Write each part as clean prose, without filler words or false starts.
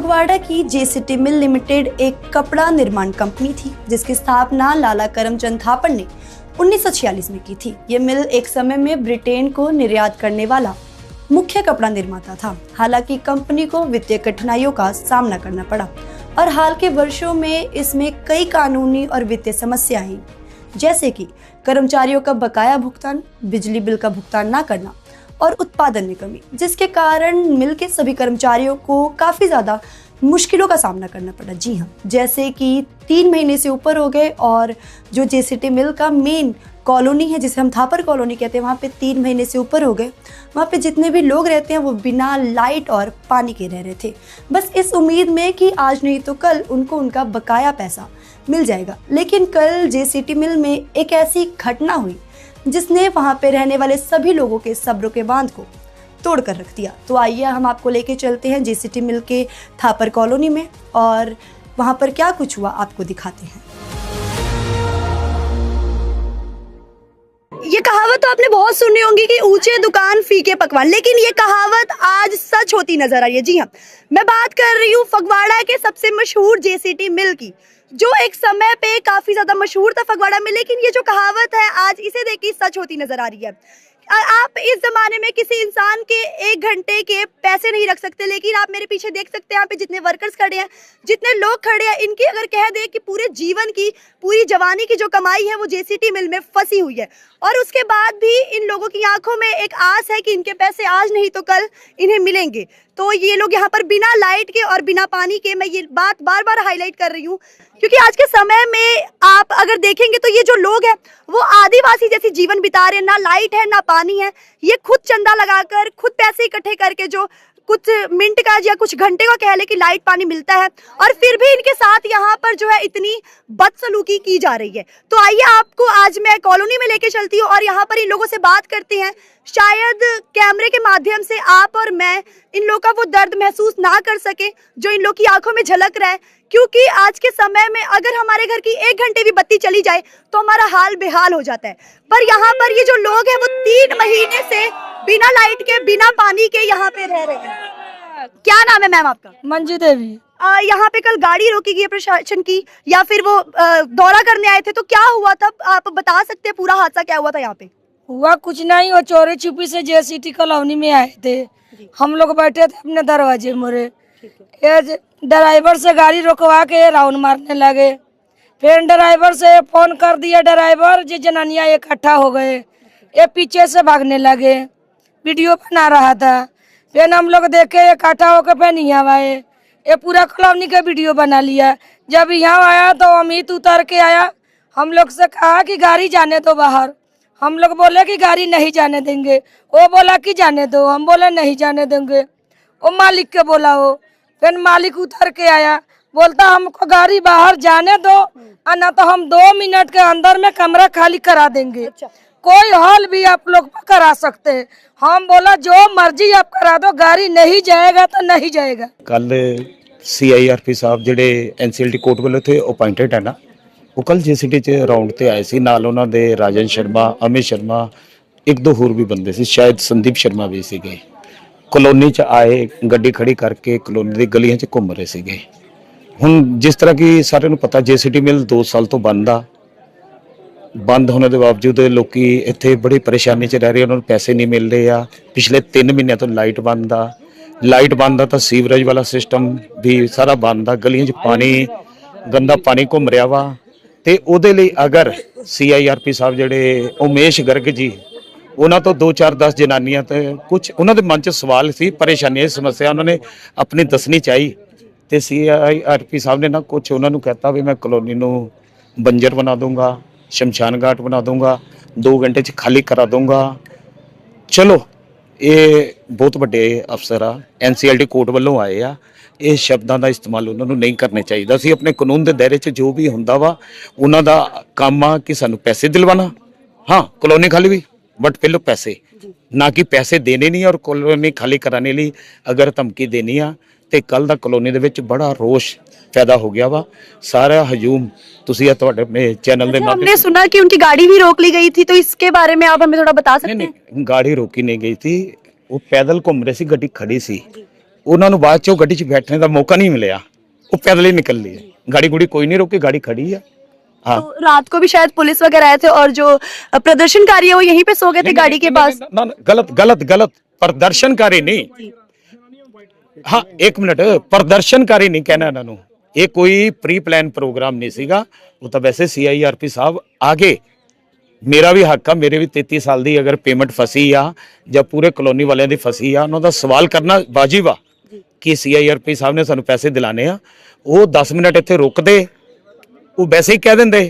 फगवाड़ा की JCT mill limited एक कपड़ा निर्माण कंपनी थी जिसकी स्थापना लाला करमचंद थापड़ ने 1946 में की थी। ये मिल एक समय में ब्रिटेन को निर्यात करने वाला मुख्य कपड़ा निर्माता था। हालांकि कंपनी को वित्तीय कठिनाइयों का सामना करना पड़ा और हाल के वर्षों में इसमें कई कानूनी और वित्तीय समस्याएं आई, जैसे कि कर्मचारियों का बकाया भुगतान, बिजली बिल का भुगतान न करना और उत्पादन में कमी, जिसके कारण मिल के सभी कर्मचारियों को काफ़ी ज़्यादा मुश्किलों का सामना करना पड़ा। जी हाँ, जैसे कि 3 महीने से ऊपर हो गए और जो जेसीटी मिल का मेन कॉलोनी है जिसे हम थापर कॉलोनी कहते हैं, वहाँ पे 3 महीने से ऊपर हो गए। वहाँ पे जितने भी लोग रहते हैं वो बिना लाइट और पानी के रह रहे थे, बस इस उम्मीद में कि आज नहीं तो कल उनको उनका बकाया पैसा मिल जाएगा। लेकिन कल जेसीटी मिल में एक ऐसी घटना हुई जिसने वहाँ पे रहने वाले सभी लोगों के सब्र के बांध को तोड़ कर रख दिया। तो आइए हम आपको लेके चलते हैं जेसीटी मिल के थापर कॉलोनी में और वहाँ पर क्या कुछ हुआ आपको दिखाते हैं। ये कहावत तो आपने बहुत सुनी होंगी कि ऊंचे दुकान फीके पकवान, लेकिन ये कहावत आज सच होती नजर आ रही है। जी हाँ, मैं बात कर रही हूँ फगवाड़ा के सबसे मशहूर जेसीटी मिल की, जो एक समय पे काफी ज्यादा मशहूर था फगवाड़ा में। लेकिन ये जो कहावत है आज इसे देख के सच होती नजर आ रही है। आप इस जमाने में किसी इंसान के 1 घंटे के पैसे नहीं रख सकते, लेकिन आप मेरे पीछे देख सकते हैं यहाँ पे जितने वर्कर्स खड़े हैं, जितने लोग खड़े हैं, इनकी अगर कह दे कि पूरे जीवन की, पूरी जवानी की जो कमाई है वो जेसीटी मिल में फंसी हुई है। और उसके बाद भी इन लोगों की आंखों में एक आस है कि इनके पैसे आज नहीं तो कल इन्हें मिलेंगे। तो ये लोग यहाँ पर बिना लाइट के और बिना पानी के, मैं ये बात बार बार हाईलाइट कर रही हूँ क्योंकि आज के समय में आप अगर देखेंगे तो ये जो लोग हैं वो आदिवासी जैसी जीवन बिता रहे हैं। ना लाइट है ना पानी है। ये खुद चंदा लगाकर, खुद पैसे इकट्ठे करके जो कुछ मिनट का या कुछ घंटे का कह ले कि लाइट पानी मिलता है, और फिर भी इनके साथ यहाँ पर जो है इतनी बदसलूकी की जा रही है। तो आइए आपको आज मैं कॉलोनी में लेके चलती हूँ और यहाँ पर इन लोगों से बात करते हैं। शायद कैमरे के माध्यम से आप और मैं इन लोगों का वो दर्द महसूस ना कर सके जो इन लोगों की आंखों में झलक रहा है, क्योंकि आज के समय में अगर हमारे घर की 1 घंटे भी बत्ती चली जाए तो हमारा हाल बेहाल हो जाता है। पर यहाँ पर ये जो लोग हैं वो 3 महीने से बिना लाइट के, बिना पानी के यहाँ पे रह रहे हैं। क्या नाम है मैम आपका? मंजू देवी। यहाँ पे कल गाड़ी रोकी गई है प्रशासन की, या फिर वो दौरा करने आए थे, तो क्या हुआ था? आप बता सकते हैं पूरा हादसा क्या हुआ था यहाँ पे? हुआ कुछ नहीं, वो चोरी छुपी से जेसीटी कॉलोनी में आए थे। हम लोग बैठे थे अपने दरवाजे मोरे, ड्राइवर से गाड़ी रोकवा के राउंड मारने लगे। फिर ड्राइवर से फोन कर दिया, ड्राइवर जी जनानियाँ इकट्ठा हो गए, ये पीछे से भागने लगे। वीडियो बना रहा था। फिर हम लोग देखे इकट्ठा होकर फिर यहाँ आए, ये पूरा कॉलोनी का वीडियो बना लिया। जब यहाँ आया तो अमित उतर के आया, हम लोग से कहा कि गाड़ी जाने दो बाहर। हम लोग बोले कि गाड़ी नहीं जाने देंगे। वो बोला कि जाने दो, हम बोले नहीं जाने देंगे। वो मालिक के बोला हो, फिर मालिक उतर के आया, बोलता हमको गाड़ी बाहर जाने दो और ना तो हम 2 मिनट के अंदर में कमरा खाली करा देंगे। कोई हॉल भी आप लोग करा सकते हैं। हम बोला जो मर्जी आप करा दो, गाड़ी नहीं जाएगा तो नहीं जाएगा। कल CIRP साहब ਜਿਹੜੇ NCLT ਕੋਰਟ ਵੱਲੋਂ थे अपॉइंटेड है ना, वो कल जेसीटी च राउंड ਤੇ ਆਏ ਸੀ। ਨਾਲ ਉਹਨਾਂ ਦੇ ਰਾਜਨ ਸ਼ਰਮਾ, ਅਮਿਤ ਸ਼ਰਮਾ, 1-2 ਹੋਰ ਵੀ ਬੰਦੇ ਸੀ, ਸ਼ਾਇਦ ਸੰਦੀਪ ਸ਼ਰਮਾ ਵੀ ਸੀਗੇ। ਕਲੋਨੀ ਚ ਆਏ, ਗੱਡੀ ਖੜੀ ਕਰਕੇ ਕਲੋਨੀ ਦੀ ਗਲੀਆਂ ਚ ਘੁੰਮ ਰਹੇ ਸੀਗੇ। ਹੁਣ ਜਿਸ ਤਰ੍ਹਾਂ ਕਿ ਸਾਰਿਆਂ ਨੂੰ ਪਤਾ जेसीटी ਮਿਲ 2 ਸਾਲ ਤੋਂ ਬੰਦ ਹੋਣ ਦੇ ਬਾਵਜੂਦ ਲੋਕੀ ਇੱਥੇ ਬੜੀ ਪਰੇਸ਼ਾਨੀ ਚ ਰਹਿ ਰਹੇ, ਉਹਨਾਂ ਨੂੰ ਪੈਸੇ ਨਹੀਂ ਮਿਲ ਰਹੇ ਆ। ਪਿਛਲੇ 3 ਮਹੀਨਿਆਂ ਤੋਂ ਲਾਈਟ ਬੰਦ ਆ ਤਾਂ ਸੀਵਰੇਜ ਵਾਲਾ ਸਿਸਟਮ ਵੀ ਸਾਰਾ ਬੰਦ ਆ। ਗਲੀਆਂ 'ਚ ਪਾਣੀ, ਗੰਦਾ ਪਾਣੀ ਘੁੰਮ ਰਿਹਾ ਵਾ। ਤੇ ਉਹਦੇ ਲਈ ਅਗਰ CIRP ਸਾਹਿਬ ਜਿਹੜੇ ਉਮੇਸ਼ ਗਰਗ ਜੀ, ਉਹਨਾਂ ਤੋਂ 2-4-10 ਜਨਾਨੀਆਂ ਤੇ ਕੁਝ ਉਹਨਾਂ ਦੇ ਮਨ 'ਚ ਸਵਾਲ ਸੀ, ਪਰੇਸ਼ਾਨੀ, ਸਮੱਸਿਆ ਉਹਨਾਂ ਨੇ ਆਪਣੀ ਦੱਸਣੀ ਚਾਹੀ। ਤੇ CIRP ਸਾਹਿਬ ਨੇ ਨਾ ਕੁਝ ਉਹਨਾਂ ਨੂੰ ਕਹਿਤਾ ਵੀ ਮੈਂ ਕਲੋਨੀ ਨੂੰ ਬੰਜਰ ਬਣਾ ਦੂੰਗਾ, शमशान घाट बना दूंगा, 2 घंटे च खाली करा दूंगा। चलो ये बहुत बड़े अफसर आ NCLT कोर्ट वालों आए आ, ये शब्दों का इस्तेमाल उन्होंने नहीं करने चाहिए सी। अपने कानून के दायरे च जो भी होंदा वा उन्हां दा काम आ कि सानू पैसे दिलवाना। हाँ, कॉलोनी खाली भी, बट पहले पैसे, ना कि पैसे देने नहीं और कॉलोनी खाली कराने लिए अगर धमकी देनी आ। ਤੇ ਕੱਲ ਦਾ ਕਲੋਨੀ ਦੇ ਵਿੱਚ बड़ा रोष पैदा हो गया वा। सारा हजूम तुसी अपने चैनल के माध्यम हमने सुना कि उनकी गाड़ी भी रोक ली गई थी, तो इसके बारे में आप हमें थोड़ा बता सकते हैं? नहीं, गाड़ी रोकी नहीं गई थी, वो पैदल घूम रहे सी, गड्डी खड़ी सी। ਉਹਨਾਂ ਨੂੰ ਬਾਅਦ ਚੋਂ ਗੱਡੀ 'ਚ ਬੈਠਣੇ ਦਾ ਮੌਕਾ ਨਹੀਂ ਮਿਲਿਆ, ਉਹ ਪੈਦਲ ਹੀ ਨਿਕਲ लिए। गाड़ी गुड़ी कोई नहीं रोकी, गाड़ी खड़ी है। हाँ तो रात को भी शायद पुलिस वगैरह आए थे और जो प्रदर्शनकारी है वो यहीं पे सो गए थे गाड़ी के पास। ना, गलत गलत गलत, प्रदर्शनकारी नहीं। हाँ एक मिनट, प्रदर्शनकारी नहीं कहना इन्हों, ये कोई प्री प्लान प्रोग्राम नहीं सीगा, वो तो वैसे CIRP साहब आगे मेरा भी हक है, मेरे भी 33 साल की अगर पेमेंट फसी आ जब पूरे कॉलोनी वाले की फसी आ, उन्होंने सवाल करना वाजिब आ कि CIRP साहब ने सानू पैसे दिलाने आ। वो 10 मिनट इत्थे रुकदे, वो वैसे ही कह देंगे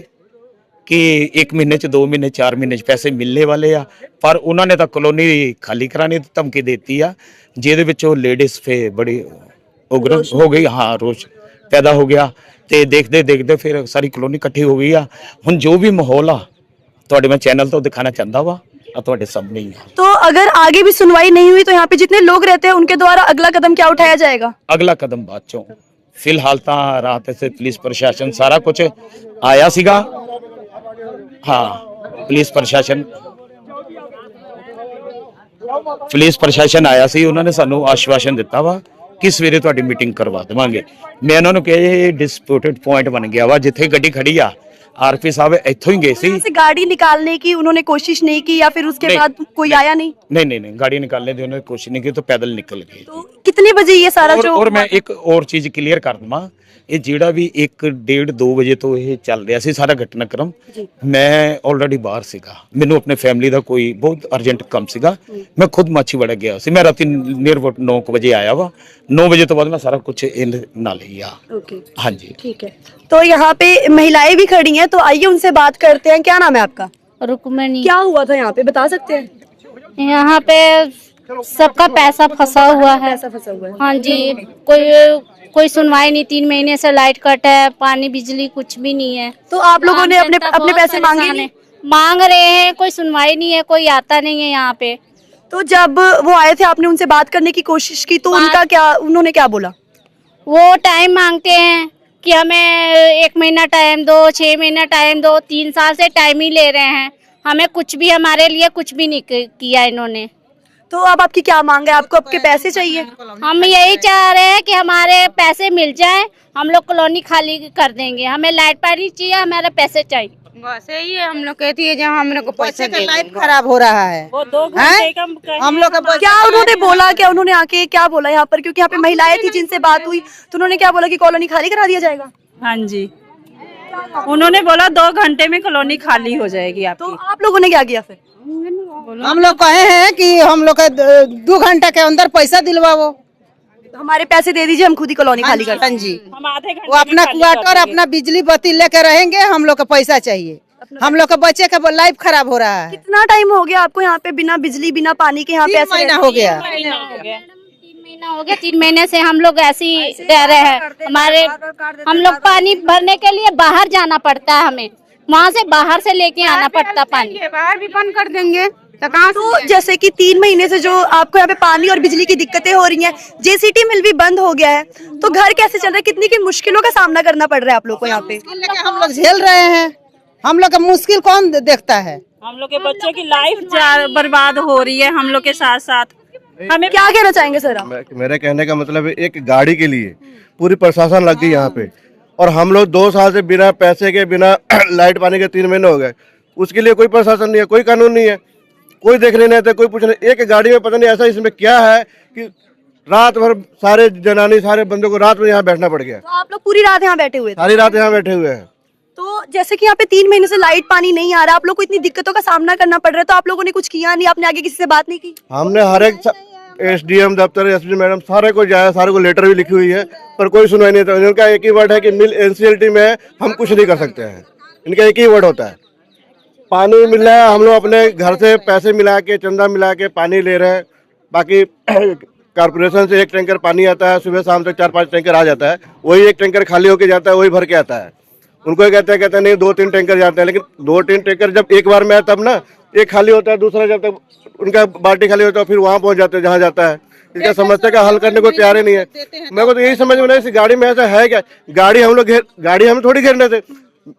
कि 1 महीने च 2 महीने 4 महीने च पैसे मिलने वाले आ, पर उन्होंने तो कॉलोनी खाली कराने की धमकी देती आ, जिहदे विच ओह लेडीज़ फे बड़ी उग्र हो गई। हाँ रोष पैदा हो गया, तो देखते देखते फिर सारी कॉलोनी इकट्ठी हो गई आ। हुण जो भी माहौल आ तुहाडे मैं चैनल तो दिखाना चाहता वा, तुहाडे सामने ही आ। तो अगर आगे भी सुनवाई नहीं हुई तो यहाँ पे जितने लोग रहते हैं उनके द्वारा अगला कदम क्या उठाया जाएगा? अगला कदम बाद चों, फिलहाल तो रात से पुलिस प्रशासन सारा कुछ आया सीगा। हाँ पुलिस प्रशासन आया सी, उन्होंने सानू आश्वासन दिता वा कि सवेरे तुहाडी मीटिंग करवा देवांगे। मैं उन्होंने कहा ये डिस्प्यूटेड पॉइंट बन गया वा, जिथे गड्डी खड़ी आ RP साहब इत्थों ही गए सी। से गाड़ी निकालने की उन्होंने कोशिश नहीं की या फिर उसके नहीं, बाद कोई आया नहीं? नहीं गाड़ी निकालने की उन्होंने कोशिश नहीं की, तो पैदल निकल गए। तो कितने बजे ये सारा जो और मैं एक और चीज क्लीयर कर दूँ, ये ਜਿਹੜਾ ਵੀ 1-1:30-2 ਵਜੇ ਤੋਂ ਇਹ ਚੱਲ ਰਿਹਾ ਸੀ ਸਾਰਾ ਘਟਨਾਕ੍ਰਮ, ਮੈਂ ਆਲਰੇਡੀ ਬਾਹਰ ਸੀਗਾ, ਮੈਨੂੰ ਆਪਣੇ ਫੈਮਿਲੀ ਦਾ ਕੋਈ ਬਹੁਤ ਅਰਜੈਂਟ ਕੰਮ ਸੀਗਾ, ਮੈਂ ਖੁਦ ਮਾਛੀਵਾੜਾ ਗਿਆ ਸੀ। ਮੈਂ ਰਾਤੀ ਨੀਅਰ ਅਬਾਊਟ 9 ਵਜੇ ਆਇਆ ਵਾ, 9 ਵਜੇ ਤੋਂ ਬਾਅਦ ਮੈਂ ਸਾਰਾ कुछ ਨਾਲ ही आ। ओके हाँ जी ठीक है। तो यहाँ पे महिलाएं भी खड़ी हैं, तो आइए उनसे बात करते हैं। क्या नाम है आपका? रुकमणी। क्या हुआ था यहाँ पे, बता सकते हैं? यहाँ पे सबका पैसा फंसा हुआ है। ऐसा फंसा हुआ है। हाँ जी, कोई सुनवाई नहीं, 3 महीने से लाइट कट है, पानी बिजली कुछ भी नहीं है। तो आप लोगों ने अपने जनता अपने बहुत पैसे मांगे परेशान नहीं? है। मांग रहे हैं, कोई सुनवाई नहीं है, कोई आता नहीं है यहाँ पे। तो जब वो आए थे आपने उनसे बात करने की कोशिश की तो उनका क्या, उन्होंने क्या बोला? वो टाइम मांगते हैं कि हमें 1 महीना टाइम दो, 6 महीना टाइम दो, 3 साल से टाइम ही ले रहे हैं, हमें कुछ भी, हमारे लिए कुछ भी नहीं किया इन्होंने। तो अब आपकी क्या मांग है? आपको आपके पैसे चाहिए? हम यही चाह रहे हैं कि हमारे पैसे मिल जाए, हम लोग कॉलोनी खाली कर देंगे, हमें लाइट पानी चाहिए, हमारे पैसे चाहिए। बस यही है, हम लोग कहती है जहाँ हम लोग को पैसे दे लाइफ खराब हो रहा है। वो 2 घंटे कम हम लोग का क्या उन्होंने बोला, क्या उन्होंने आके क्या बोला यहाँ पर? क्योंकि यहाँ पे महिलाएं थी जिनसे बात हुई, तो उन्होंने क्या बोला कि कॉलोनी खाली करा दिया जाएगा? हाँ जी, उन्होंने बोला 2 घंटे में कॉलोनी खाली हो जाएगी तो आपकी। आप लोगों ने क्या किया फिर? हम लोग कहे हैं कि हम लोग का 2 घंटा के अंदर पैसा दिलवाओ। हमारे पैसे दे दीजिए, हम खुद ही कॉलोनी खाली कर हाँ जी, हम आधे घंटे वो अपना क्वार्टर अपना बिजली बत्ती लेकर रहेंगे, हम लोग का पैसा चाहिए। हम लोग का बच्चे का लाइफ खराब हो रहा है। कितना टाइम हो गया आपको यहाँ पे बिना बिजली बिना पानी के यहाँ पे 3 ऐसे महीना रहते? हो गया। 3 महीना हो गया, 3 महीने से हम लोग ऐसे ही रह रहे हैं। हमारे हम लोग पानी भरने के लिए बाहर जाना पड़ता है, हमें वहाँ से बाहर से लेके आना पड़ता पानी। बाहर भी बंद कर देंगे तो कहाँ से? तो जैसे कि 3 महीने से जो आपको यहाँ पे पानी और बिजली की दिक्कतें हो रही हैं, JCT मिल भी बंद हो गया है, तो घर कैसे चल रहा है? कितनी की मुश्किलों का सामना करना पड़ रहा है आप लोग को यहाँ पे? हम लोग झेल रहे हैं, हम लोग का मुश्किल कौन देखता है? हम लोग के बच्चों की लाइफ बर्बाद हो रही है हम लोग के साथ साथ। हमें क्या कहना चाहेंगे सर आप? मेरे कहने का मतलब है, एक गाड़ी के लिए पूरी प्रशासन लग गई यहाँ पे, और हम लोग 2 साल से बिना पैसे के, बिना लाइट पानी के 3 महीने हो गए। उसके लिए कोई प्रशासन नहीं है, कोई कानून नहीं है, कोई देखने नहीं आता, कोई पूछने। एक गाड़ी में पता नहीं ऐसा इसमें क्या है कि रात भर सारे जनानी सारे बंदों को रात में यहाँ बैठना पड़ गया। तो आप लोग पूरी रात यहाँ बैठे हुए थे? सारी रात यहाँ बैठे हुए हैं। तो जैसे कि यहाँ पे 3 महीने से लाइट पानी नहीं आ रहा, आप लोग को इतनी दिक्कतों का सामना करना पड़ रहा है, तो आप लोगों ने कुछ किया नहीं? आपने आगे किसी से बात नहीं की? हमने हर एक SDM दफ्तर, SP मैडम सारे को जाया, सारे को लेटर भी लिखी हुई है, पर कोई सुनवाई नहीं था। इनका एक ही वर्ड है कि मिल NCLT में हम कुछ नहीं कर सकते हैं, इनका एक ही वर्ड होता है। पानी मिल रहा है, हम लोग अपने घर से पैसे मिला के, चंदा मिला के पानी ले रहे हैं। बाकी कारपोरेशन से 1 टैंकर पानी आता है, सुबह शाम तक 4-5 टैंकर आ जाता है, वही 1 टैंकर खाली होके जाता है, वही भर के आता है। उनको कहते हैं नहीं 2-3 टैंकर जाते हैं, लेकिन 2-3 टैंकर जब एक बार में आए तब ना, एक खाली होता है, दूसरा जब तक उनका बाल्टी खाली होता है फिर वहाँ पहुँच जाते हैं जहाँ जाता है। इसका समस्या का हल करने को तैयार ही नहीं है। मेरे को तो यही समझ में नहीं, इस गाड़ी में ऐसा है क्या? गाड़ी हम थोड़ी घेरने थे,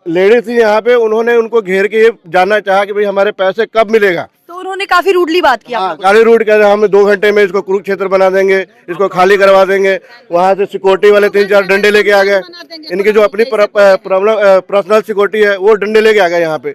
लेडीज थी यहाँ पे, उन्होंने उनको घेर के ये जानना चाहा कि भाई हमारे पैसे कब मिलेगा। तो उन्होंने काफी रूडली बात की आप हाँ, लोगों गाड़ी रूट कह रहे हैं, हम 2 घंटे में इसको कुरुक्षेत्र बना देंगे, इसको खाली करवा देंगे। वहाँ से सिक्योरिटी वाले 3-4 डंडे लेके आ गए, इनकी जो अपनी प्रॉब्लम पर्सनल सिक्योरिटी है वो डंडे लेके आ गए यहाँ पे।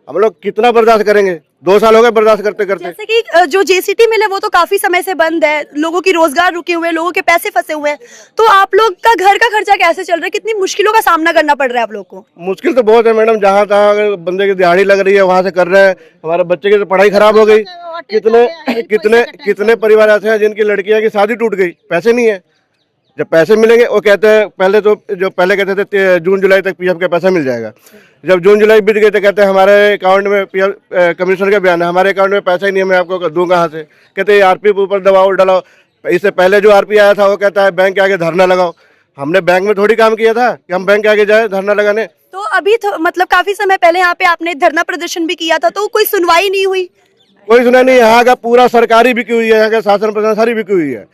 हम लोग कितना बर्दाश्त करेंगे, 2 साल हो गए बर्दाश्त करते करते। जैसे कि जो जेसीटी मिल है वो तो काफी समय से बंद है, लोगों की रोजगार रुके हुए हैं, लोगों के पैसे फंसे हुए हैं, तो आप लोग का घर का खर्चा कैसे चल रहा है? कितनी मुश्किलों का सामना करना पड़ रहा है आप लोग को? मुश्किल तो बहुत है मैडम, जहाँ तहाँ अगर बंदे की दिहाड़ी लग रही है वहाँ से कर रहे हैं। हमारे बच्चे की तो पढ़ाई खराब हो गई। कितने परिवार ऐसे हैं जिनकी लड़कियां की शादी टूट गई, पैसे नहीं है। जब पैसे मिलेंगे वो कहते हैं, पहले कहते थे जून जुलाई तक पीएफ का पैसा मिल जाएगा। जब जून जुलाई बीत गए तो कहते हैं हमारे अकाउंट में पीएफ, कमिश्नर का बयान है, हमारे अकाउंट में पैसा ही नहीं है, मैं आपको दूं कहाँ से। कहते हैं आरपी ऊपर दबाओ डलाओ। इससे पहले जो आरपी आया था वो कहता है बैंक के आगे धरना लगाओ। हमने बैंक में थोड़ी काम किया था कि हम बैंक के आगे जाए धरना लगाने। तो अभी मतलब काफी समय पहले यहाँ पे आपने धरना प्रदर्शन भी किया था, तो कोई सुनवाई नहीं हुई? कोई सुना नहीं। यहाँ का पूरा सरकारी बिकी हुई है, यहाँ का शासन प्रशासन सारी बिकी हुई है।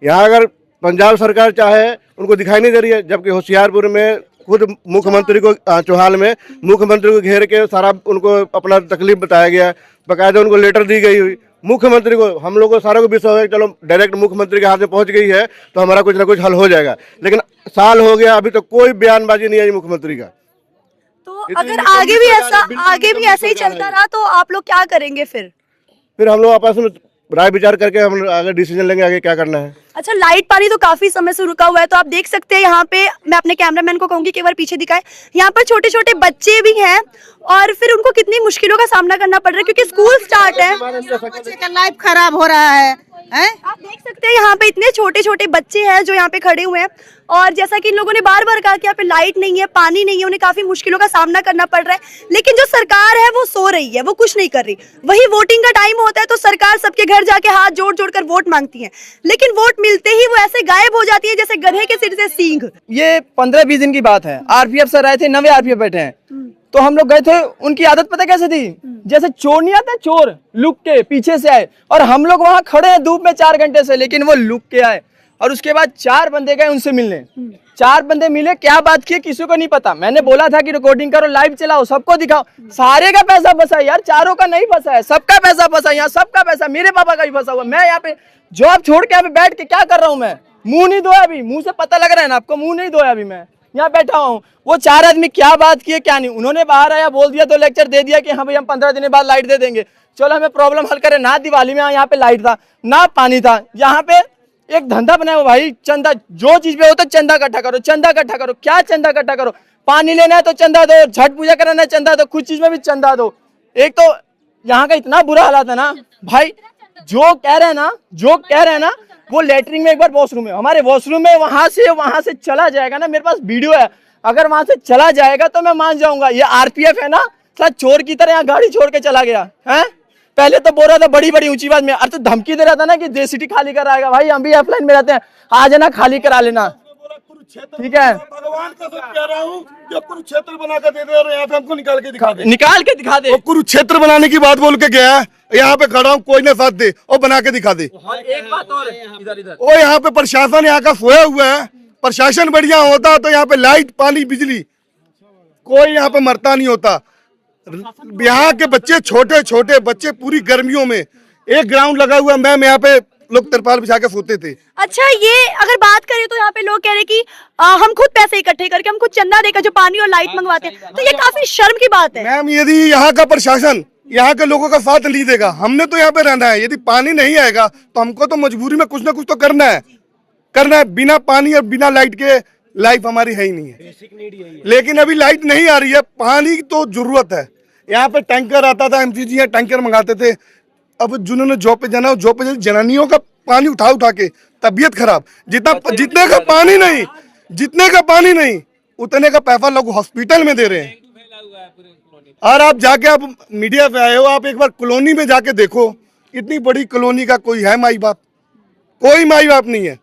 यहाँ अगर पंजाब सरकार चाहे उनको दिखाई नहीं दे रही है, जबकि होशियारपुर में खुद मुख्यमंत्री को, चौहाल में मुख्यमंत्री को घेर के सारा उनको अपना तकलीफ बताया गया, बकायदा उनको लेटर दी गई हुई। मुख्यमंत्री को, हम लोगों को सारा को विश्वास है चलो डायरेक्ट मुख्यमंत्री के हाथ में पहुंच गई है तो हमारा कुछ ना कुछ हल हो जाएगा, लेकिन साल हो गया अभी तक कोई बयानबाजी नहीं आई मुख्यमंत्री का। तो अगर आगे भी ऐसे ही चलता रहा तो आप लोग क्या करेंगे फिर हम लोग आपस में राय विचार करके हम आगे डिसीजन लेंगे आगे क्या करना है। अच्छा, लाइट पानी तो काफी समय से रुका हुआ है, तो आप देख सकते हैं यहाँ पे, मैं अपने कैमरामैन को कहूंगी कि एक बार पीछे दिखाए, यहाँ पर छोटे छोटे बच्चे भी हैं और फिर उनको कितनी मुश्किलों का सामना करना पड़ रहा है क्योंकि स्कूल स्टार्ट है। बच्चे का लाइफ खराब हो रहा है। आप देख सकते हैं यहाँ पे इतने छोटे छोटे बच्चे हैं जो यहाँ पे खड़े हुए हैं, और जैसा कि इन लोगों ने बार बार कहा कि यहाँ पे लाइट नहीं है, पानी नहीं है, उन्हें काफी मुश्किलों का सामना करना पड़ रहा है। लेकिन जो सरकार है वो सो रही है, वो कुछ नहीं कर रही। वही वोटिंग का टाइम होता है तो सरकार सबके घर जाके हाथ जोड़ जोड़ कर वोट मांगती है, लेकिन वोट मिलते ही वो ऐसे गायब हो जाती है जैसे गधे के सिर से सींग। ये 15-20 दिन की बात है। आरपीएफ सर आए थे, नवे आरपीएफ बैठे हैं, तो हम लोग गए थे। उनकी आदत पता कैसे थी, जैसे चोर नहीं आता, चोर लुक के पीछे से आए और हम लोग वहां खड़े हैं धूप में 4 घंटे से, लेकिन वो लुक के आए। और उसके बाद 4 बंदे गए उनसे मिलने। 4 बंदे मिले, क्या बात की किसी को नहीं पता। मैंने बोला था कि रिकॉर्डिंग करो, लाइव चलाओ, सबको दिखाओ। सारे का पैसा फंसा है यार, चारों का नहीं फंसा है, सबका पैसा फंसा है। यहाँ सबका पैसा मेरे पापा का ही फंसा हुआ। मैं यहाँ पे जॉब छोड़ के यहाँ पे बैठ के क्या कर रहा हूँ, मैं मुंह नहीं धोया अभी, मुंह से पता लग रहा है ना आपको, मुंह नहीं धोया अभी, मैं यहाँ बैठा हूँ। वो 4 आदमी क्या बात किए क्या नहीं, उन्होंने बाहर आया बोल दिया तो लेक्चर दे दिया कि हाँ भाई हम 15 दिन बाद लाइट दे देंगे, चलो हमें प्रॉब्लम हल करें। ना दिवाली में यहाँ पे लाइट था ना पानी था। यहाँ पे एक धंधा बनाया हुआ भाई, चंदा, जो चीज पे हो तो चंदा इकट्ठा करो, चंदा इकट्ठा करो। क्या चंदा इकट्ठा करो, पानी लेना है तो चंदा दो, छठ पूजा कराना है चंदा दो, कुछ चीज में भी चंदा दो। एक तो यहाँ का इतना बुरा हालात है ना भाई, जो कह रहे हैं ना वो लेटरिन में एक बार वॉशरूम है, हमारे वॉशरूम में वहां से चला जाएगा ना, मेरे पास वीडियो है, अगर वहां से चला जाएगा तो मैं मान जाऊंगा। ये आरपीएफ है ना, चोर की तरह यहाँ गाड़ी छोड़ के चला गया है। पहले तो बोल रहा था बड़ी बड़ी ऊंची बात में, अरे तो धमकी दे रहा था ना कि जेसीटी खाली कराएगा। भाई हम भी ऑफलाइन में रहते हैं, आ जाना खाली करा लेना, ठीक है। भगवान का सब कह रहा हूँ, जब कुरुक्षेत्र बना कर दे दे और यहाँ पे हमको निकाल के दिखा दे। कुरुक्षेत्र बनाने की बात बोल के गया है, यहाँ पे खड़ा हूँ, कोई ना साथ दे और बना के दिखा दे। एक बात और इधर और यहाँ पे प्रशासन यहाँ का सोया हुआ है। प्रशासन बढ़िया होता तो यहाँ पे लाइट पानी बिजली कोई यहाँ पे मरता नहीं होता। यहाँ के बच्चे, छोटे छोटे बच्चे, पूरी गर्मियों में एक ग्राउंड लगा हुआ, मैम यहाँ पे लोग तिरपाल बिछा के सोते थे। अच्छा, ये अगर बात करें तो यहाँ पे लोग कह रहे कि हम खुद पैसे इकट्ठे करके हम खुद चंदा देकर जो पानी और लाइट मंगवाते हैं, तो ये काफी शर्म की बात है। मैम यदि यहाँ का प्रशासन यहाँ के लोगों का साथ नहीं देगा, हमने तो यहाँ पे रहना है, यदि पानी नहीं आएगा तो हमको तो मजबूरी में कुछ ना कुछ तो करना है। बिना पानी और बिना लाइट के लाइफ हमारी है ही नहीं है। लेकिन अभी लाइट नहीं आ रही है, पानी तो जरूरत है। यहाँ पे टैंकर आता था, एमसीजी है, टैंकर मंगाते थे। अब जिन्होंने जॉब पे जाना, जॉब पे जनानियों का पानी उठा के तबीयत खराब। जितने का पानी नहीं उतने का पैसा लोग हॉस्पिटल में दे रहे हैं। और आप जाके, आप मीडिया पे आए हो, आप एक बार कॉलोनी में जाके देखो, इतनी बड़ी कॉलोनी का कोई है माई बाप? कोई माई बाप नहीं है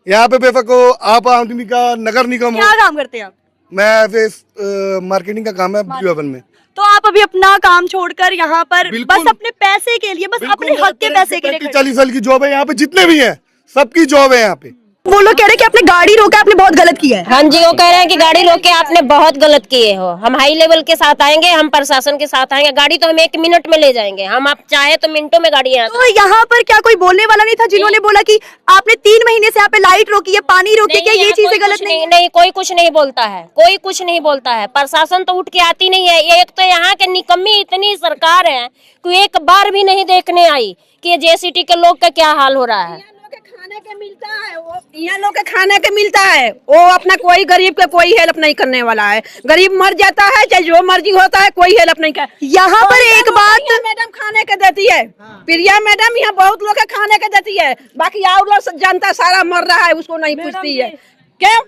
यहाँ पे। बेफको आप आदमी का नगर निगम क्या काम करते हैं आप? मैं मार्केटिंग का काम है BioOven में। तो आप अभी अपना काम छोड़कर यहाँ पर बस अपने पैसे के लिए, बस अपने हक के पैसे के लिए 40 साल की जॉब है यहाँ पे, जितने भी हैं सबकी जॉब है यहाँ पे। वो लोग कह रहे हैं कि आपने गाड़ी रोका, आपने बहुत गलत किया है। हाँ जी, वो कह रहे हैं कि गाड़ी रोके आपने बहुत गलत किए हो। हम हाई लेवल के साथ आएंगे, हम प्रशासन के साथ आएंगे। गाड़ी तो हम 1 मिनट में ले जाएंगे, हम आप चाहे तो मिनटों में गाड़ी यहाँ। तो यहाँ पर क्या कोई बोलने वाला नहीं था जिन्होंने बोला कि आपने 3 महीने से यहाँ पे लाइट रोकी है, पानी रोकी, क्या ये चीजें गलत नहीं? नहीं, कोई कुछ नहीं बोलता है, कोई कुछ नहीं बोलता है। प्रशासन तो उठ के आती नहीं है। ये एक तो यहाँ के निकम्मी इतनी सरकार है कि एक बार भी नहीं देखने आई कि ये जेसीटी के लोग का क्या हाल हो रहा है। खाने के मिलता है, वो यहाँ लोग के खाने के मिलता है, वो अपना कोई गरीब के कोई हेल्प नहीं करने वाला है। गरीब मर जाता है चाहे जो मर्जी होता है, कोई हेल्प नहीं कर। यहाँ पर एक बात मैडम खाने के देती है, प्रिया मैडम यहाँ बहुत लोग के खाने के देती है, बाकी और लोग जनता सारा मर रहा है, उसको नहीं पूछती है। क्यों?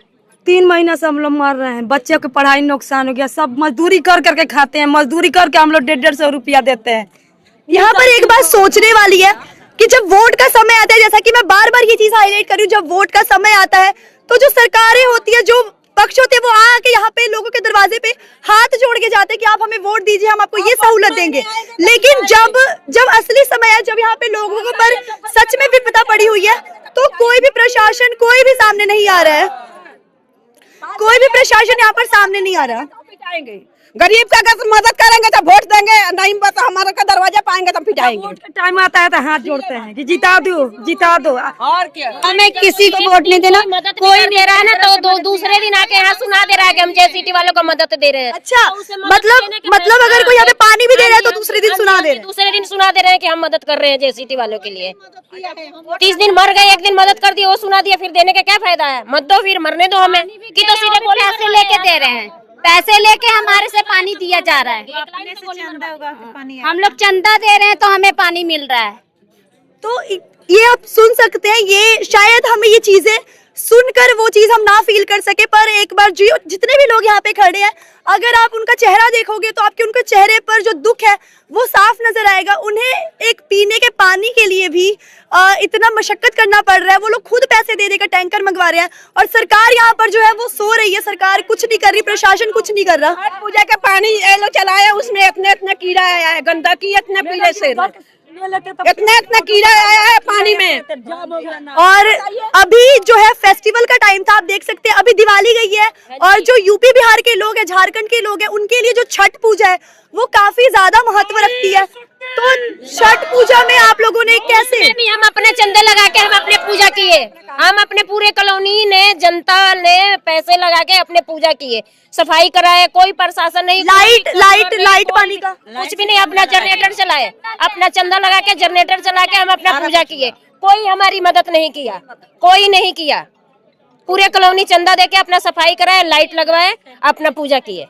3 महीने से हम लोग मर रहे हैं, बच्चे की पढ़ाई नुकसान हो गया, सब मजदूरी कर करके खाते हैं, मजदूरी करके हम लोग 150-150 रुपया देते हैं। यहाँ पर एक बात सोचने वाली है कि जब वोट का समय आता है, जैसा कि मैं बार बार ये चीज हाईलाइट कर रही हूँ, जब वोट का समय आता है तो जो सरकारें होती है, जो पक्ष होते हैं, वो आके यहाँ पे लोगों के दरवाजे पे हाथ जोड़ के जाते हैं कि आप हमें वोट दीजिए, हम आपको ये सहूलत देंगे। लेकिन जब असली समय है, जब यहाँ पे लोगों पर सच में विपदा पड़ी हुई है, तो कोई भी प्रशासन, कोई भी सामने नहीं आ रहा है, कोई भी प्रशासन यहाँ पर सामने नहीं आ रहा। गरीब का अगर मदद करेंगे तो वोट देंगे, नहीं तो हमारे का दरवाजा पाएंगे तो पिटाएंगे। टाइम आता है तो हाथ जोड़ते हैं कि जिता दो, जिता दो। और क्या, हमें किसी को वोट नहीं देना, कोई दे रहा है ना तो दूसरे दिन आके यहाँ सुना दे रहा है कि हम जेसीटी वालों को मदद दे रहे हैं। अच्छा, मतलब अगर कोई यहाँ पे पानी भी दे रहा है तो दूसरे दिन सुना दे रहे हैं, दूसरे दिन सुना दे रहे हैं कि हम मदद कर रहे हैं जेसीटी वालों के लिए। 30 दिन मर गए, 1 दिन मदद कर दिया, वो सुना दिया, फिर देने का क्या फायदा है? मत दो, फिर मरने दो हमें। कि तो सीधे बोले पैसे लेके दे रहे हैं, पैसे लेके हमारे से पानी दिया जा रहा है। हम लोग चंदा दे रहे हैं तो हमें पानी मिल रहा है। तो ये आप सुन सकते हैं, ये शायद हमें ये चीजें सुनकर वो चीज हम ना फील कर सके, पर एक बार जितने भी लोग यहाँ पे खड़े हैं, अगर आप उनका चेहरा देखोगे तो आपके उनके चेहरे पर जो दुख है वो साफ नजर आएगा। उन्हें एक पीने के पानी के लिए भी इतना मशक्कत करना पड़ रहा है, वो लोग खुद पैसे दे देकर टैंकर मंगवा रहे हैं, और सरकार यहाँ पर जो है वो सो रही है, सरकार कुछ नहीं कर रही, प्रशासन कुछ नहीं कर रहा। पूजा का पानी ये लोग चलाया, उसमें इतने कीड़ा आया है, गंदगी इतने पीले से इतना कीड़ा आया है पानी में। और अभी जो है फेस्टिवल का टाइम था, आप देख सकते हैं अभी दिवाली गई है, और जो यूपी बिहार के लोग हैं, झारखंड के लोग हैं, उनके लिए जो छठ पूजा है वो काफी ज्यादा महत्व रखती है। तो छठ पूजा में आप लोगों ने कैसे? भी हम अपने चंदे लगा के हम अपने पूजा किए, हम अपने पूरे कॉलोनी ने, जनता ने पैसे लगा के अपने पूजा किए, सफाई कराए, कोई प्रशासन नहीं, लाइट पानी का कुछ भी नहीं, अपना जनरेटर चलाए, अपना चंदा लगा के जनरेटर चला के हम अपना पूजा किए। कोई हमारी मदद नहीं किया, कोई नहीं किया। पूरे कॉलोनी चंदा देके अपना सफाई कराए, लाइट लगवाए, अपना पूजा किए।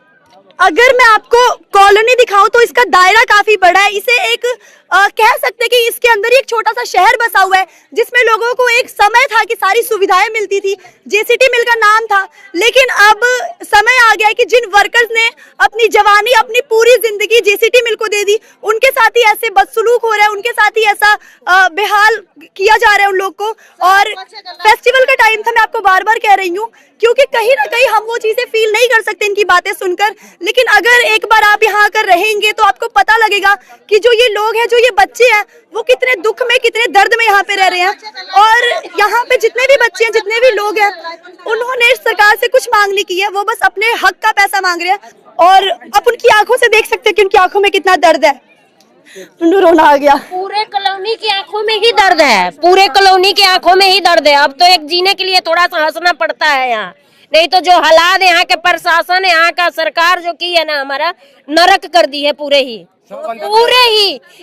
अगर मैं आपको कॉलोनी दिखाऊं तो इसका दायरा काफी बड़ा है, इसे एक कह सकते हैं कि इसके अंदर ही एक छोटा सा शहर बसा हुआ है, जिसमें लोगों को एक समय था कि सारी सुविधाएं मिलती थी, जेसीटी मिल का नाम था। लेकिन अब समय आ गया है कि जिन वर्कर्स ने अपनी जवानी, अपनी पूरी जिंदगी जेसीटी मिल को दे दी, उनके साथ ही ऐसे बदसलूक हो रहा है, उनके साथ ही ऐसा बेहाल किया जा रहा है उन लोग को। और फेस्टिवल का टाइम था, मैं आपको बार बार कह रही हूँ, क्योंकि कहीं ना कहीं हम वो चीजें फील नहीं कर सकते इनकी बातें सुनकर। लेकिन अगर एक बार आप यहाँ आकर रहेंगे तो आपको पता लगेगा कि जो ये लोग हैं, जो ये बच्चे हैं, वो कितने दुख में, कितने दर्द में यहाँ पे रह रहे हैं। और यहाँ पे जितने भी बच्चे हैं, जितने भी लोग हैं, उन्होंने सरकार से कुछ मांग नहीं की है, वो बस अपने हक का पैसा मांग रहे हैं। और आप उनकी आंखों से देख सकते हैं कि उनकी आंखों में कितना दर्द है। रोना आ गया। पूरे कॉलोनी की आंखों में ही दर्द है, पूरे कॉलोनी की आंखों में ही दर्द है। अब तो एक जीने के लिए थोड़ा सा हंसना पड़ता है यहाँ, नहीं तो जो हालात यहाँ के प्रशासन, यहाँ का सरकार जो की है ना, हमारा नरक कर दी है पूरे ही।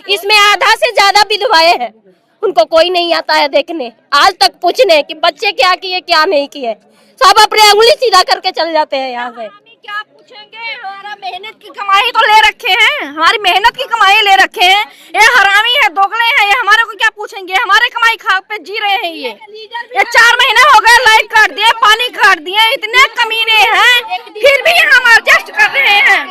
इसमें आधा से ज्यादा विधवाएं हैं, उनको कोई नहीं आता है देखने, आज तक पूछने कि बच्चे क्या किए क्या नहीं किए, सब अपने उंगली सीधा करके चल जाते हैं यहाँ से। क्या पूछेंगे, हमारा मेहनत की कमाई तो ले रखे हैं, हमारी मेहनत की कमाई ले रखे हैं, ये हरामी है, दोगले हैं, ये हमारे को क्या पूछेंगे? हमारे कमाई खा पे जी रहे हैं। ये 4 महीने हो गए, लाइट काट दिए, पानी काट दिए, इतने कमीने हैं, फिर भी हम एडजस्ट कर रहे हैं,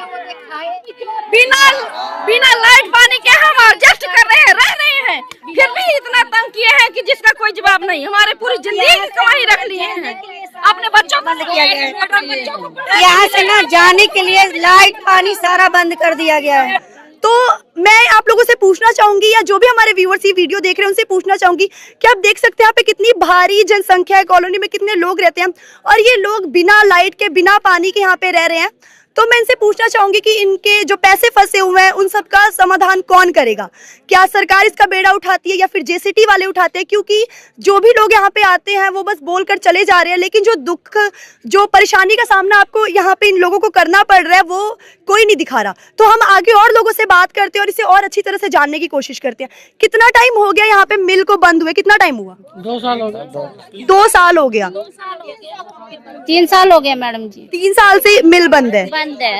बिना लाइट पानी के हम एडजस्ट कर रहे हैं, रह रहे हैं, फिर भी इतना तंग किए हैं कि जिसका कोई जवाब नहीं। हमारे पूरी जिंदगी की कमाई रख लिए हैं, अपने बच्चों को किया गया है। यहाँ से ना जाने के लिए लाइट पानी सारा बंद कर दिया गया है। तो मैं आप लोगों से पूछना चाहूंगी, या जो भी हमारे व्यूअर्स ये वीडियो देख रहे हैं उनसे पूछना चाहूंगी कि आप देख सकते हैं यहाँ पे कितनी भारी जनसंख्या है, कॉलोनी में कितने लोग रहते हैं और ये लोग बिना लाइट के, बिना पानी के यहाँ पे रह रहे हैं। तो मैं इनसे पूछना चाहूंगी कि इनके जो पैसे फंसे हुए हैं उन सब का समाधान कौन करेगा? क्या सरकार इसका बेड़ा उठाती है या फिर जेसीटी वाले उठाते हैं? क्योंकि जो भी लोग यहाँ पे आते हैं वो बस बोलकर चले जा रहे हैं, लेकिन जो दुख, जो परेशानी का सामना आपको यहाँ पे इन लोगों को करना पड़ रहा है वो कोई नहीं दिखा रहा। तो हम आगे और लोगों से बात करते हैं और इसे और अच्छी तरह से जानने की कोशिश करते हैं। कितना टाइम हो गया यहाँ पे मिल को बंद हुए? कितना टाइम हुआ? 2 साल हो गए। 2 साल हो गया। 3 साल हो गया मैडम जी, 3 साल से मिल बंद है। बंद है।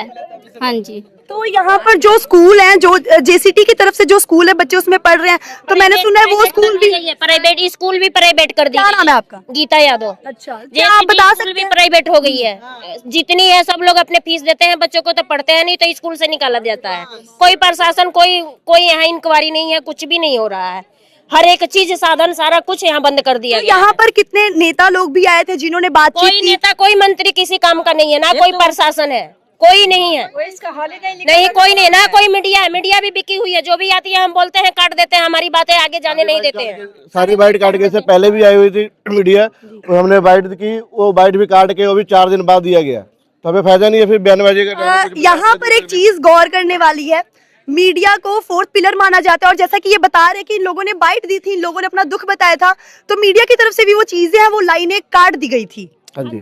हाँ जी। तो यहाँ पर जो स्कूल हैं, जो जेसीटी की तरफ से जो स्कूल है, बच्चे उसमें पढ़ रहे हैं, तो मैंने सुना है वो स्कूल भी प्राइवेट स्कूल भी प्राइवेट कर दी। क्या नाम है आपका? गीता यादव। अच्छा, क्या आप बता सकते भी प्राइवेट हो गई है। जितनी है सब लोग अपने फीस देते हैं, बच्चों को तो पढ़ते हैं नहीं, तो स्कूल से निकाला जाता है। कोई प्रशासन, कोई यहाँ इंक्वायरी नहीं है, कुछ भी नहीं हो रहा है। हर एक चीज, साधन, सारा कुछ यहाँ बंद कर दिया गया। यहाँ पर कितने नेता लोग भी आए थे जिन्होंने बातचीत कोई की? नेता, कोई मंत्री किसी काम का नहीं है, ना कोई प्रशासन है, कोई नहीं है। नहीं, कोई नहीं, ना कोई मीडिया है। मीडिया भी बिकी हुई है, जो भी आती है हम बोलते हैं काट देते हैं, हमारी बातें आगे जाने नहीं देते हैं। सारी बाइट काट के, से पहले भी आई हुई थी मीडिया, तो हमने बाइट की, वो बाइट भी काट के वो भी 4 दिन बाद दिया गया, तो हमें फायदा नहीं है फिर बयानबाजी का। यहाँ पर एक चीज गौर करने वाली है, मीडिया को 4th पिलर माना जाता है और जैसा कि ये बता रहे कि इन लोगों ने बाइट दी थी, इन लोगों ने अपना दुख बताया था, तो मीडिया की तरफ से भी वो चीजें हैं, वो लाइनें काट दी गई थी। हाँ जी,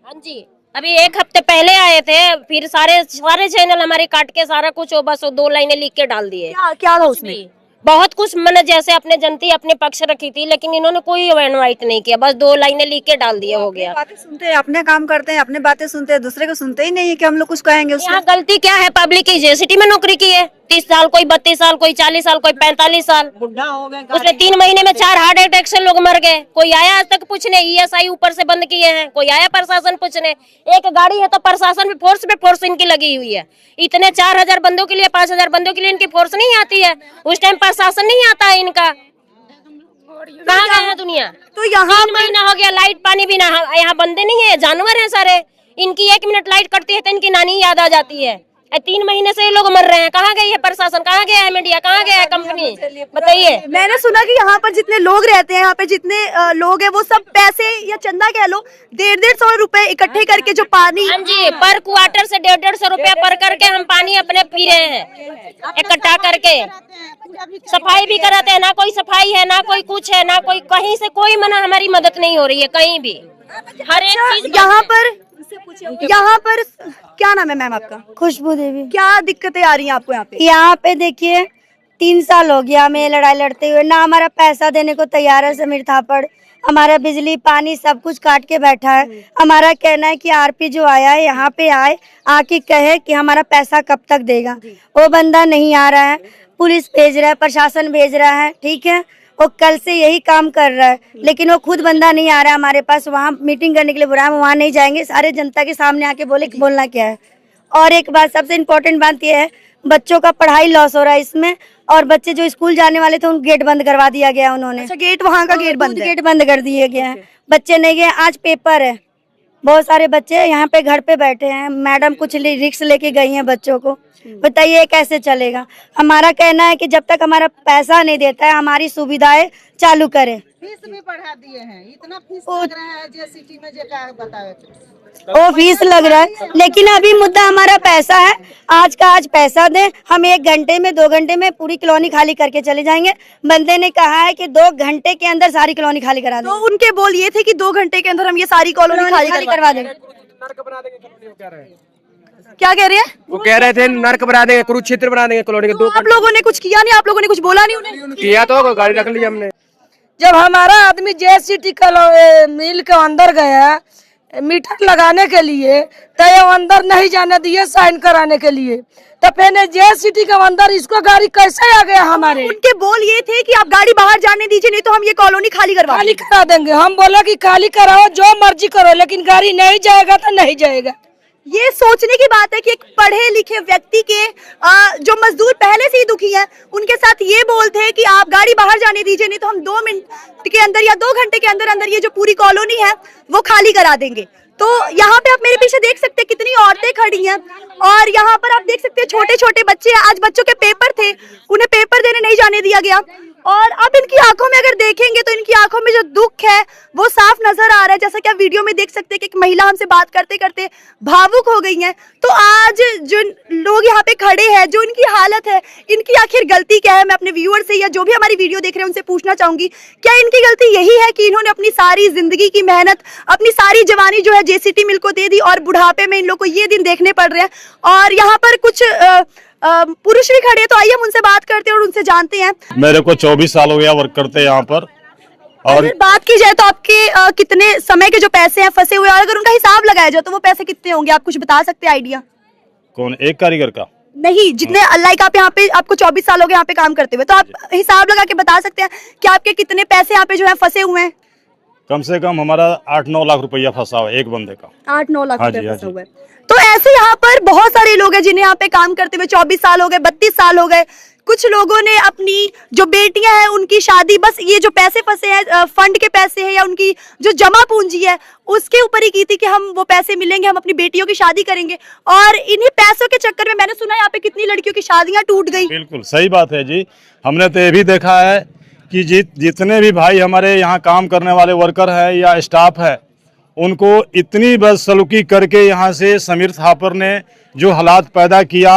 हाँ जी। अभी 1 हफ्ते पहले आए थे, फिर सारे चैनल हमारे काट के सारा कुछ बस 2 लाइनें लिख के डाल दिए। क्या था उसमें? बहुत कुछ, मैंने जैसे अपने जनता अपने पक्ष रखी थी, लेकिन इन्होंने कोई इनवाइट नहीं किया, बस 2 लाइनें लिख के डाल दिए, हो गया। बातें सुनते हैं, अपने काम करते हैं, अपने बातें सुनते हैं, दूसरे को सुनते ही नहीं है कि हम लोग कुछ कहेंगे उसमें। यहाँ गलती क्या है? पब्लिक की जेसीटी में नौकरी की है 30 साल, कोई 32 साल, कोई 40 साल, कोई 45 साल। उसमें 3 महीने में 4 हार्ट अटैक से लोग मर गए। कोई आया आज तक पूछने? ESI ऊपर से बंद किए हैं, कोई आया प्रशासन पूछने? एक गाड़ी है तो प्रशासन में फोर्स पे फोर्स इनकी लगी हुई है। इतने 4000 बंदों के लिए, 5000 बंदों के लिए इनकी फोर्स नहीं आती है, उस टाइम प्रशासन नहीं आता है इनका। कहाँ गए हैं दुनिया? तो यहाँ 3 महीना हो गया, लाइट पानी भी ना, यहाँ बंदे नहीं है, जानवर है सारे। इनकी 1 मिनट लाइट कटती है तो इनकी नानी याद आ जाती है। 3 महीने से ये लोग मर रहे हैं। कहाँ गई है प्रशासन? कहाँ गया है मीडिया? कहाँ गया है कंपनी? बताइए। मैंने सुना कि यहाँ पर जितने लोग रहते हैं, यहाँ पे जितने लोग हैं, वो सब पैसे या चंदा कह लो 150-150 रुपए इकट्ठे करके जो पानी। हाँ जी, पर क्वार्टर से 150 रुपया पर करके हम पानी अपने पी रहे हैं, इकट्ठा करके। सफाई भी कराते हैं, ना कोई सफाई है, ना कोई कुछ है, ना कोई कहीं से कोई मना, हमारी मदद नहीं हो रही है कहीं भी। हर एक चीज यहाँ पर क्या नाम है मैम आपका? खुशबू देवी। क्या दिक्कतें आ रही हैं आपको यहाँ पे? यहाँ पे देखिए 3 साल हो गया हमें लड़ाई लड़ते हुए, ना हमारा पैसा देने को तैयार है समीर थापड़। हमारा बिजली पानी सब कुछ काट के बैठा है। हमारा कहना है कि आरपी जो आया है यहाँ पे आके कहे कि हमारा पैसा कब तक देगा। वो बंदा नहीं आ रहा है, पुलिस भेज रहा है, प्रशासन भेज रहा है, ठीक है, वो कल से यही काम कर रहा है, लेकिन वो खुद बंदा नहीं आ रहा है हमारे पास। वहाँ मीटिंग करने के लिए बुलाया, हम वहाँ नहीं जाएंगे, सारे जनता के सामने आके बोले कि बोलना क्या है। और एक बात, सबसे इम्पोर्टेंट बात यह है, बच्चों का पढ़ाई लॉस हो रहा है इसमें, और बच्चे जो स्कूल जाने वाले थे उन गेट बंद करवा दिया गया उन्होंने। अच्छा, गेट वहाँ का गेट बंद है? गेट बंद कर दिए गए हैं, बच्चे नहीं गए। आज पेपर है, बहुत सारे बच्चे यहाँ पे घर पे बैठे हैं, मैडम कुछ रिक्स लेके गई हैं बच्चों को। बताइए कैसे चलेगा? हमारा कहना है कि जब तक हमारा पैसा नहीं देता है, हमारी सुविधाएं चालू करें। फीस भी बढ़ा दिए हैं, इतना फीस लग रहा है जेसीटी में, जो क्या बताए वो फीस लग रहा है, लेकिन अभी मुद्दा हमारा पैसा है। आज का आज पैसा दें, हम 1 घंटे में 2 घंटे में पूरी कॉलोनी खाली करके चले जाएंगे। बंदे ने कहा है कि 2 घंटे के अंदर सारी कॉलोनी खाली करा दें। तो उनके बोल ये थे कि 2 घंटे के अंदर हम ये सारी कॉलोनी खाली करवा देंगे। क्या कह रहे हैं? वो कह रहे थे नर्क बना देंगे, कुरुक्षेत्र बना देंगे कॉलोनी के। 2 आप लोगों ने कुछ किया नहीं? आप लोगों ने कुछ बोला नहीं उन्हें? किया तो गाड़ी रख ली हमने। जब हमारा आदमी जेसीटी मिल के अंदर गया मीटर लगाने के लिए, तो ये अंदर नहीं जाने दिए साइन कराने के लिए, तो फिर जेसीटी के अंदर इसको गाड़ी कैसे आ गया हमारे? उनके बोल ये थे कि आप गाड़ी बाहर जाने दीजिए, नहीं तो हम ये कॉलोनी खाली करा देंगे। हम बोला कि खाली कराओ, जो मर्जी करो, लेकिन गाड़ी नहीं जाएगा तो नहीं जाएगा। ये सोचने की बात है कि एक पढ़े लिखे व्यक्ति के जो मजदूर पहले से ही दुखी हैं, उनके साथ ये बोलते हैं कि आप गाड़ी बाहर जाने दीजिए, नहीं तो हम 2 मिनट के अंदर या 2 घंटे के अंदर अंदर ये जो पूरी कॉलोनी है वो खाली करा देंगे। तो यहाँ पे आप मेरे पीछे देख सकते हैं कितनी औरतें खड़ी हैं और यहाँ पर आप देख सकते हैं छोटे छोटे बच्चे हैं। आज बच्चों के पेपर थे, उन्हें पेपर देने नहीं जाने दिया गया और अब इनकी आंखों में अगर देखेंगे तो इनकी आंखों में जो दुख है वो साफ नजर आ रहा है। जैसा कि आप वीडियो में देख सकते हैं कि एक महिला हमसे बात करते करते भावुक हो गई हैं। तो आज जो लोग यहाँ पे खड़े हैं, जो इनकी हालत है, इनकी आखिर गलती क्या है? मैं अपने व्यूअर से या जो भी हमारी वीडियो देख रहे हैं उनसे पूछना चाहूंगी, क्या इनकी गलती यही है कि इन्होंने अपनी सारी जिंदगी की मेहनत, अपनी सारी जवानी जो है जेसीटी मिल को दे दी और बुढ़ापे में इन लोग को ये दिन देखने पड़ रहे हैं? और यहाँ पर कुछ पुरुष भी खड़े हैं, तो आइए हम उनसे बात करते हैं और उनसे जानते हैं। मेरे को 24 साल हो गया वर्क करते यहाँ पर। और बात की जाए तो आपके कितने समय के जो पैसे हैं फंसे हुए, और अगर उनका हिसाब लगाया जाए तो वो पैसे कितने होंगे? आप कुछ बता सकते हैं आइडिया? कौन, एक कारीगर का? नहीं, जितने लाइक आप यहाँ पे, आपको 24 साल हो गए यहाँ पे काम करते हुए, तो आप हिसाब लगा के बता सकते हैं कि आपके कितने पैसे यहाँ पे जो है फंसे हुए हैं? कम से कम हमारा 8-9 लाख रुपया फंसा हुआ है एक बंदे का। 8-9 लाख रुपया फंसा हुआ है। तो ऐसे यहाँ पर बहुत सारे लोग हैं जिन्हें यहाँ पे काम करते हुए 24 साल हो गए, 32 साल हो गए। कुछ लोगों ने अपनी जो बेटियां हैं उनकी शादी, बस ये जो पैसे फंसे हैं फंड के पैसे हैं या उनकी जो जमा पूंजी है उसके ऊपर ही की थी कि हम वो पैसे मिलेंगे, हम अपनी बेटियों की शादी करेंगे। और इन्हीं पैसों के चक्कर में मैंने सुना यहाँ पे कितनी लड़कियों की शादियां टूट गई। बिल्कुल सही बात है जी। हमने तो ये भी देखा है कि जितने भी भाई हमारे यहाँ काम करने वाले वर्कर है या स्टाफ है, उनको इतनी बदसलूकी करके यहाँ से समीर थापर ने जो हालात पैदा किया,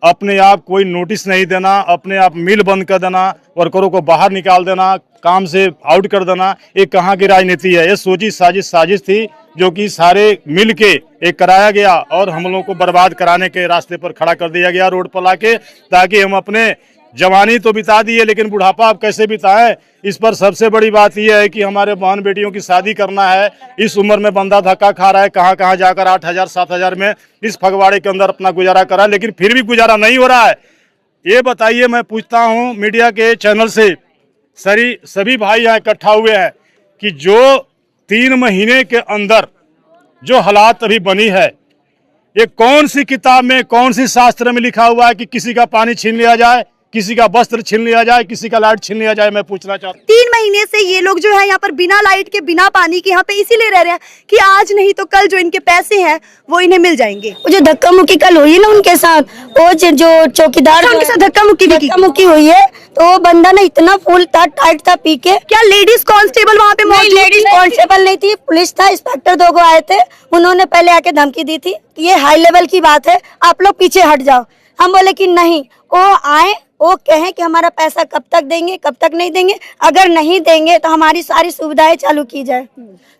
अपने आप कोई नोटिस नहीं देना, अपने आप मिल बंद कर देना, वर्करों को बाहर निकाल देना, काम से आउट कर देना, ये कहाँ की राजनीति है? ये सोची साजिश थी जो कि सारे मिल के एक कराया गया और हम लोगों को बर्बाद कराने के रास्ते पर खड़ा कर दिया गया रोड पर लाके, ताकि हम अपने जवानी तो बिता दिए लेकिन बुढ़ापा अब कैसे बिताएं। इस पर सबसे बड़ी बात यह है कि हमारे बहन बेटियों की शादी करना है, इस उम्र में बंदा धक्का खा रहा है, कहाँ कहाँ जाकर 8,000-7,000 में इस फगवाड़े के अंदर अपना गुजारा करा, लेकिन फिर भी गुजारा नहीं हो रहा है। ये बताइए, मैं पूछता हूँ मीडिया के चैनल से, सभी भाई यहाँ इकट्ठा हुए हैं कि जो 3 महीने के अंदर जो हालात अभी बनी है, ये कौन सी किताब में, कौन सी शास्त्र में लिखा हुआ है कि किसी का पानी छीन लिया जाए, किसी का वस्त्र छीन लिया जाए, किसी का लाइट छीन लिया जाए? मैं पूछना चाहता हूँ। 3 महीने से ये लोग जो है यहाँ पर बिना लाइट के, बिना पानी के यहाँ पे इसीलिए रह रहे हैं कि आज नहीं तो कल जो इनके पैसे हैं वो इन्हें मिल जाएंगे। जो धक्का मुक्की कल हुई ना उनके साथ, वो जो चौकीदार उनके साथ धक्का मुक्की हुई है, तो वो बंदा ना इतना फुल था, टाइट था पी के। क्या लेडीज कांस्टेबल वहाँ पे मौजूद? लेडीज कांस्टेबल नहीं थी, पुलिस था, इंस्पेक्टर 2 आए थे। उन्होंने पहले आके धमकी दी थी कि ये हाई लेवल की बात है, आप लोग पीछे हट जाओ। हम बोले कि नहीं, वो आए, वो कहें कि हमारा पैसा कब तक देंगे, कब तक नहीं देंगे, अगर नहीं देंगे तो हमारी सारी सुविधाएं चालू की जाए।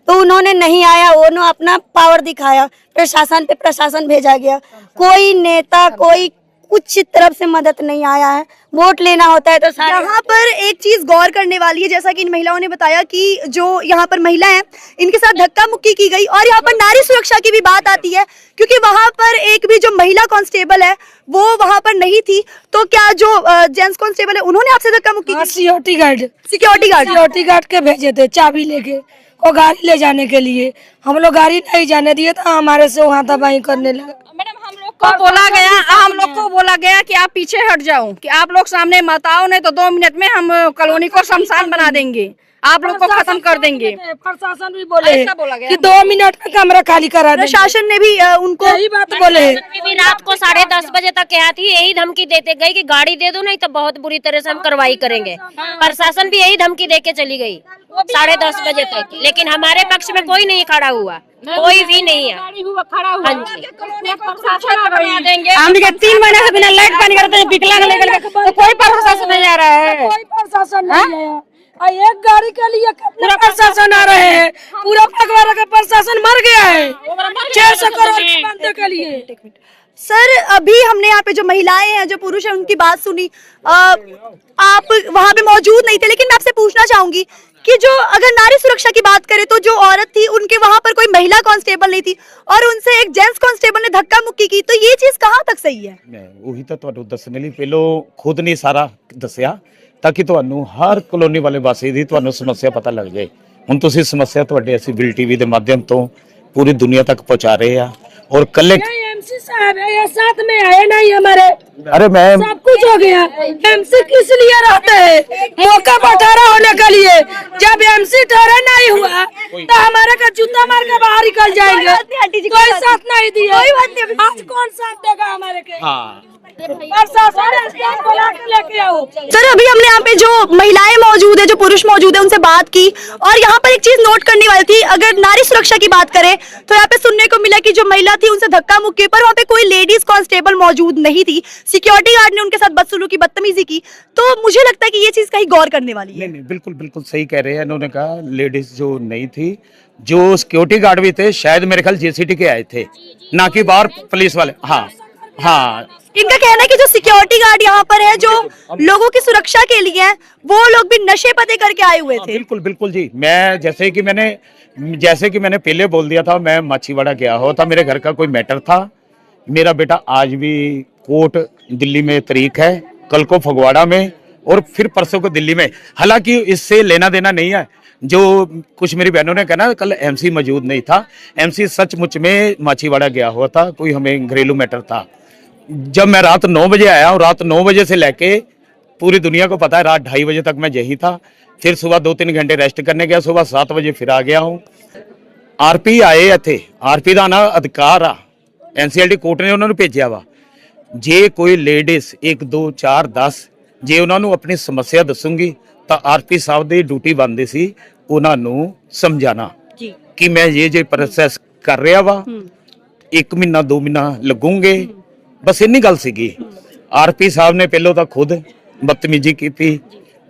तो उन्होंने नहीं आया, उन्होंने अपना पावर दिखाया, प्रशासन पे प्रशासन भेजा गया। कोई नेता, कोई कुछ तरफ से मदद नहीं आया है। वोट लेना होता है तो यहाँ पर एक चीज गौर करने वाली है, जैसा कि इन महिलाओं ने बताया कि जो यहाँ पर महिला हैं इनके साथ धक्का मुक्की की गई, और यहाँ पर नारी सुरक्षा की भी बात आती है क्योंकि वहाँ पर एक भी जो महिला कांस्टेबल है वो वहाँ पर नहीं थी। तो क्या जो जेंट्स कांस्टेबल है उन्होंने आपसे धक्का मुक्की की? सिक्योरिटी गार्ड के भेजे थे चाबी लेके, वो गाड़ी ले जाने के लिए। हम लोग गाड़ी नहीं जाने दिए तो हमारे से वहाँ दबाई करने लगा। हम लोग को बोला गया कि आप पीछे हट जाओ, कि आप लोग सामने मत आओ, नहीं तो 2 मिनट में हम कॉलोनी को शमशान बना देंगे, आप लोग को खत्म कर देंगे। प्रशासन भी बोले कि 2 मिनट में कमरा खाली करा दे। प्रशासन ने भी उनको यही बात बोले। रात को 10:30 बजे तक क्या थी, यही धमकी देते गई कि गाड़ी दे दो, नहीं तो बहुत बुरी तरह से हम कार्रवाई करेंगे। प्रशासन भी यही धमकी देके चली गई 10:30 बजे तक, लेकिन हमारे पक्ष में कोई नहीं खड़ा हुआ, कोई भी नहीं है। हम 3 महीने से बिना लाइट पानी करते हैं, विकलांग लेकर तो कोई प्रशासन नहीं आ रहा है। कोई प्रशासन नहीं आया। एक गाड़ी के लिए कितना प्रशासन आ रहे हैं? पूरा फगवाड़ा का प्रशासन मर गया है 600 करोड़ के बंदे के लिए। सर, अभी हमने यहाँ पे जो महिलाएं हैं, जो पुरुष हैं, उनकी बात सुनी। आप वहाँ पे मौजूद नहीं थे, लेकिन मैं आपसे पूछना चाहूंगी कि जो अगर नारी सुरक्षा की बात करें तो जो औरत थी उनके वहाँ पर कोई महिला कांस्टेबल नहीं थी और उनसे एक जेंट्स कांस्टेबल ने धक्का मुक्की की, तो ये चीज कहाँ तक सही है? मैं वही तो ਤੁਹਾਨੂੰ ਦੱਸਣ ਲਈ ਪਹਿਲੋਂ ਖੁਦ ਨੇ ਸਾਰਾ ਦੱਸਿਆ ਤਾਂ ਕਿ ਤੁਹਾਨੂੰ ਹਰ ਕਲੋਨੀ ਵਾਲੇ ਵਾਸੀ ਦੀ ਤੁਹਾਨੂੰ ਸਮੱਸਿਆ ਪਤਾ ਲੱਗ ਜਾਏ। ਹੁਣ ਤੁਸੀਂ ਸਮੱਸਿਆ ਤੁਹਾਡੇ ਅਸੀਂ ਬਿਲ ਟੀਵੀ ਦੇ ਮਾਧਿਅਮ ਤੋਂ पूरी दुनिया तक पहुंचा रहे हैं और कलेक्ट एमसी साहब है, ये साथ में आए नहीं हमारे। अरे मैं सब कुछ हो गया। एमसी किस लिए रहते हैं? मौका पर 18 होने के लिए। जब एमसी ठहरा नहीं हुआ तो हमारे का जूता मार के बाहर निकल जाएंगे। कोई साथ नहीं दिया, आज कौन साथ देगा हमारे के? प्रशासन स्टाफ बुला के लेके आओ। सर अभी हमने यहाँ पे जो महिलाएं मौजूद है, जो पुरुष मौजूद है, उनसे बात की और यहाँ पर एक चीज नोट करने वाली थी। अगर नारी सुरक्षा की बात करें तो यहाँ पे सुनने को मिला कि जो महिला थी उनसे धक्का मुक्की, पर वहाँ पे कोई लेडीज कांस्टेबल मौजूद नहीं थी। सिक्योरिटी गार्ड ने उनके साथ बदसलूकी, बदतमीजी की। तो मुझे लगता है कि ये चीज कहीं गौर करने वाली है। नहीं, बिल्कुल बिल्कुल सही कह रहे हैं। इन्होंने कहा लेडीज जो नहीं थी, जो सिक्योरिटी गार्ड भी थे, शायद मेरे ख्याल जेसीटी के आए थे, ना कि बाहर पुलिस वाले। हाँ हाँ, इनका कहना है कि जो सिक्योरिटी गार्ड यहाँ पर है, जो लोगों की सुरक्षा के लिए है, वो लोग भी नशे पते करके आए हुए थे। बिल्कुल बिल्कुल जी। मैं जैसे कि मैंने पहले बोल दिया था, मैं माछीवाड़ा गया हो था, मेरे घर का कोई मैटर था। मेरा बेटा आज भी कोर्ट दिल्ली में तारीख है, कल को फगवाड़ा में और फिर परसों को दिल्ली में। हालांकि इससे लेना देना नहीं है। जो कुछ मेरी बहनों ने कहना कल एमसी मौजूद नहीं था, एमसी सचमुच में माछीवाड़ा गया हुआ था, कोई हमें घरेलू मैटर था। जब मैं रात 9 बजे आया और रात 9 बजे से लेके पूरी दुनिया को पता है रात 2:30 बजे तक मैं यही था। फिर सुबह 2-3 घंटे रेस्ट करने गया, सुबह 7 बजे फिर आ गया हूँ। आरपी आए इत्थे, आरपी का ना अधिकार आ, एनसीएलटी कोर्ट ने उन्होंने भेजा वा। जे कोई लेडीज 1 2 4 10 जे उन्होंने अपनी समस्या दसूंगी तो आरपी साहब की ड्यूटी बनती सी उन्होंने समझाना कि मैं ये प्रोसैस कर रहा वा, 1 महीना 2 महीना लगूंगे, बस इन्नी गल सीगी। आरपी साहब ने पहलों तो खुद बदतमीजी की थी।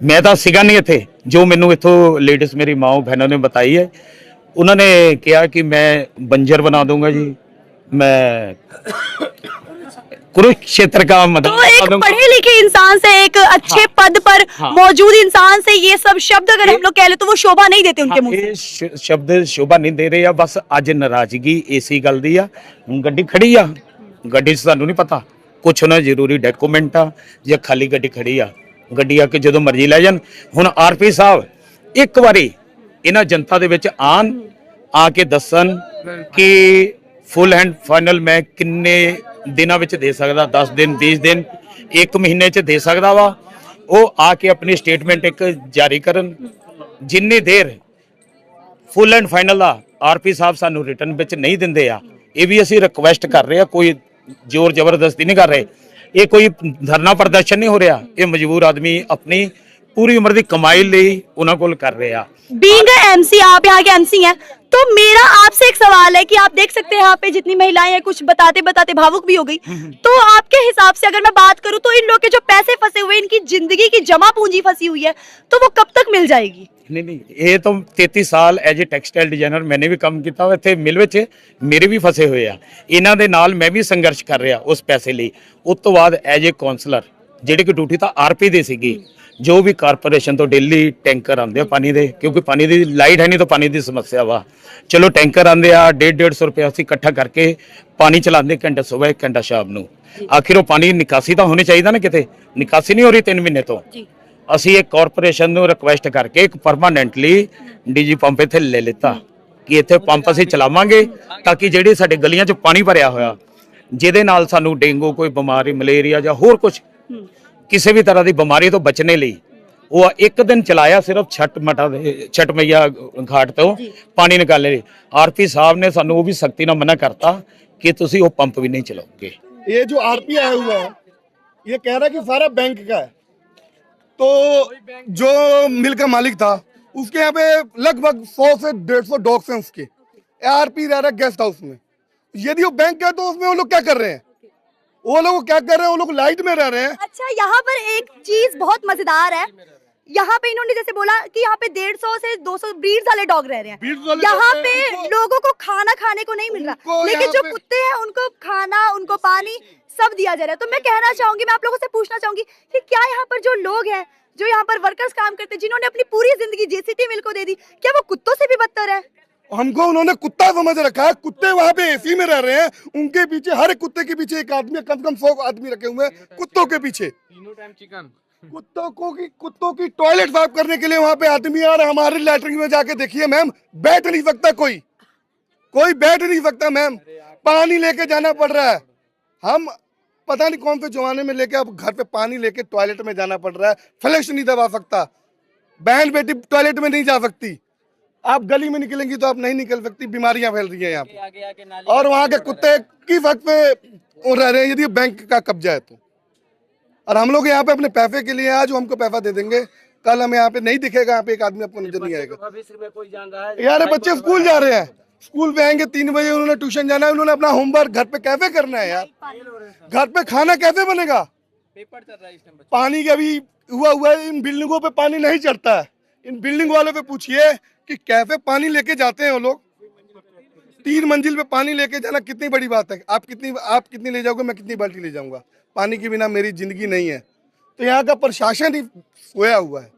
मैं तो सीगा नहीं इत्थे, जो मैनू इत्थों लेडीज मेरी माओ बहनों ने बताई है, उन्होंने कहा कि मैं बंजर बना दूंगा जी, मैं कुरुक्षेत्र का तो एक पढ़े लिखे इंसान से, एक अच्छे पद पर मौजूद इंसान से ये सब शब्द अगर हम लोग कह ले तो वो शोभा नहीं देते उनके मुंह से। शब्द शोभा नहीं दे रहे, बस अज नाराजगी इसी गल दी आ। गड्डी खड़ी आ, गड्डी सानू नहीं पता कुछ ना जरूरी डॉक्यूमेंट आ या खाली गड्डी खड़ी आ, गड्डी आके जो मर्जी लै जान। हुण आरपी साहब एक बारी इन्हां जनता दे विच आके दसन कि फुल एंड फाइनल मैं किन्ने दिनां विच दे सकदा, 10 दिन 20 दिन 1 महीने च दे सकदा वा। वो आके अपनी स्टेटमेंट एक जारी करन, जिन्नी देर फुल एंड फाइनल आ आरपी साहब सानू रिटर्न विच नहीं दिंदे आ। ये भी असीं रिक्वेस्ट कर रहे हैं, कोई जोर जबरदस्ती नहीं कर रहे, ये कोई धरना प्रदर्शन नहीं हो रहा, ये मजबूर आदमी अपनी पूरी उम्र की कमाई लई उन्हां कोल कर रहे हैं। बीइंग एमसी, आप यहाँ के एमसी हैं, तो मेरा आपसे एक सवाल है कि आप देख सकते हैं यहाँ पे जितनी महिलाएं हैं, कुछ बताते बताते भावुक भी हो गई। तो आपके हिसाब से अगर मैं बात करूं तो इन लोग के जो पैसे फंसे हुए, इनकी जिंदगी की जमा पूंजी फंसी हुई है, तो वो कब तक मिल जाएगी? नहीं, ये तो 33 साल एज ए टैक्सटाइल डिजाइनर मैंने भी काम किया, इत्थे मिल विच मेरे भी फसे हुए आ। इन्हां दे नाल मैं भी संघर्ष कर रहा उस पैसे लिए। उस तो बाद एज ए काउंसलर जिहड़ी कि ड्यूटी तो आरपी दी सीगी, जो भी कारपोरेशन तो डेली टैंकर आते हैं पानी दे, क्योंकि पानी की लाइट है नहीं तो पानी की समस्या वा। चलो टैंकर आते आ, 150-150 रुपया असीं इकट्ठा करके पानी चलाते, घंटा सुबह 1 घंटा शाम नूं। आखिर वो पानी निकासी तो होनी चाहिए ना, किते निकासी नहीं हो रही 3 महीने तो। असीं एक कारपोरेशन नूं रिक्वेस्ट करके एक परमानेंटली डीजी पंप इत्थे ले लिता कि इत्थे पंप असीं चलावांगे ताकि जिहड़ी साडे गलियां 'च पानी भरिया होया, जिहदे नाल सानू डेंगू कोई बीमारी, मलेरिया या होर कुछ किसी भी तरह की बीमारी तो बचने लिए वो 1 दिन चलाया, सिर्फ छठ मैया घाट तो पानी निकालने लिए। आरपी साहब ने सानू वो भी सख्ती ना मना करता कि तुसी वो पंप भी नहीं चलाओगे। ये जो आरपी आया हुआ है ये कह रहा है कि सारा बैंक का है, तो जो मिल का मालिक था उसके यहाँ पे लगभग 100 से 150 डॉग्स हैं उसके। आरपी रह रहा है गेस्ट हाउस में। यदि वो बैंक का है तो उसमें वो लोग क्या कर रहे हैं? वो लोग क्या कर रहे हैं? वो लोग लाइट में रह रहे हैं। अच्छा, यहाँ पर एक चीज बहुत मजेदार है, यहाँ पे इन्होंने जैसे बोला कि यहाँ पे 150 से 200 ब्रीड्स वाले डॉग रह रहे हैं। यहाँ पे लोगों को खाना खाने को नहीं मिल रहा, लेकिन जो कुत्ते हैं उनको खाना, उनको पानी सब दिया जा रहा है। तो मैं कहना चाहूंगी, मैं आप लोगों से पूछना चाहूंगी कि क्या यहाँ पर जो लोग हैं, जो यहाँ पर वर्कर्स काम करते हैं, जिन्होंने अपनी पूरी जिंदगी जेसीटी मिल को दे दी, क्या वो कुत्तों से भी बदतर है? हमको उन्होंने कुत्ता समझ रखा है। कुत्ते वहाँ पे एसी में रह रहे हैं, उनके पीछे हर एक कुत्ते के पीछे एक आदमी, कम से कम 100 आदमी रखे हुए हैं कुत्तों के पीछे। कुत्तों की टॉयलेट साफ करने के लिए वहाँ पे आदमी आ रहा है। हमारे लैट्रिन में जाके देखिए मैम, बैठ नहीं सकता कोई बैठ नहीं सकता मैम, पानी लेके जाना पड़ रहा है। हम पता नहीं कौन से जमाने में लेके अब घर पे पानी लेके टॉयलेट में जाना पड़ रहा है। फ्लैश नहीं दबा सकता, बहन बेटी टॉयलेट में नहीं जा सकती। आप गली में निकलेंगी तो आप नहीं निकल सकती, बीमारियां फैल रही है यहाँ पे। और वहाँ के कुत्ते किस वक्त पे रह रहे हैं यदि बैंक का कब्जा है तो। और हम लोग यहाँ पे अपने पैसे के लिए आज हमको पैसा दे देंगे, कल हमें यहाँ पे नहीं दिखेगा, यहाँ पे एक आदमी आपको नजर नहीं आएगा। यार बच्चे स्कूल जा रहे हैं, स्कूल पे आएंगे 3 बजे, उन्होंने ट्यूशन जाना है, उन्होंने अपना होमवर्क घर पे कैसे करना है यार, घर पे खाना कैसे बनेगा। पेपर चल रहा है इस टाइम। पानी का भी हुआ है, इन बिल्डिंगों पे पानी नहीं चढ़ता है। इन बिल्डिंग वालों पे पूछिए कि कैसे पानी लेके जाते हैं वो लोग। 3 मंजिल पे पानी लेके जाना कितनी बड़ी बात है। आप कितनी ले जाओगे, मैं कितनी बाल्टी ले जाऊंगा। पानी के बिना मेरी जिंदगी नहीं है। तो यहाँ का प्रशासन ही सोया हुआ है।